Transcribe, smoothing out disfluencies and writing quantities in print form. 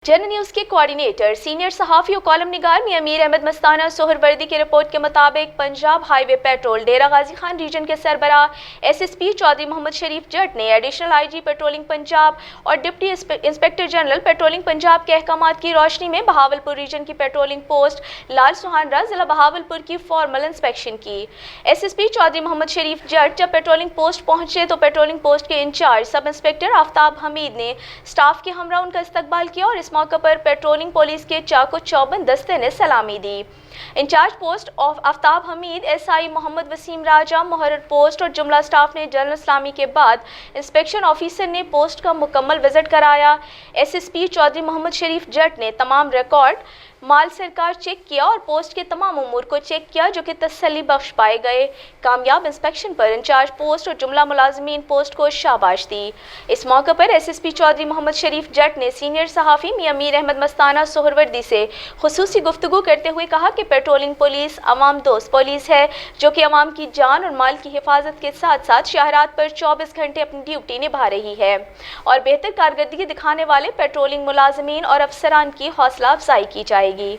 जन न्यूज़ के coordinator senior सहाफ़ी और कॉलम निगार मियां मीर अहमद मस्ताना सोहरवर्दी की रिपोर्ट के मुताबिक पंजाब हाईवे पेट्रोल डेरा गाजी खान रीजन के सरबराह एसएसपी चौधरी मोहम्मद शरीफ जट ने एडिशनल आईजी पेट्रोलिंग पंजाब और deputy inspector general patrolling Punjab के अहकामात की रोशनी में बहावलपुर रीजन की पेट्रोलिंग पोस्ट लाल सुहानरा जिला बहावलपुर की फॉर्मल इंस्पेक्शन की। एसएसपी चौधरी मोहम्मद शरीफ जट जब पेट्रोलिंग पोस्ट पहुंचे तो पेट्रोलिंग पोस्ट के in charge sub inspector Aftab Hamid ने स्टाफ के हमरा उनका इस्तकबाल किया और इस मौके पर पेट्रोलिंग पुलिस के चाको चौबंद दस्ते ने सलामी दी। Incharge post of Aftab Hameed, SI Mohammad Waseem Raja, मुहर्रर पोस्ट और जुमला स्टाफ ने जनरल सलामी के बाद इंस्पेक्शन ऑफिसर ने पोस्ट का मुकम्मल विजिट कराया। एसएसपी चौधरी मोहम्मद शरीफ जट ने तमाम रिकॉर्ड माल सरकार चेक किया और पोस्ट के तमाम उमूर को चेक किया जो कि तसल्ली बख्श पाए गए। कामयाब इंस्पेक्शन पर इंचार्ज पोस्ट और जुमला मुलाजमीन पोस्ट को शाबाश दी। इस मौके पर एसएसपी चौधरी मोहम्मद शरीफ जट ने सीनियर सहाफ़ी मियां मीर अहमद मस्ताना सोहरवर्दी से खुसूसी गुफ्तगू करते हुए कहा कि पेट्रोलिंग पुलिस अवाम दोस्त पुलिस है जो कि अवाम की जान और माल की हिफाजत के साथ साथ शहरात पर 24 घंटे अपनी ड्यूटी निभा रही है और बेहतर कारकर्दगी दिखाने वाले पेट्रोलिंग मुलाजमीन और अफसरान की हौसला अफजाई की जाएगी।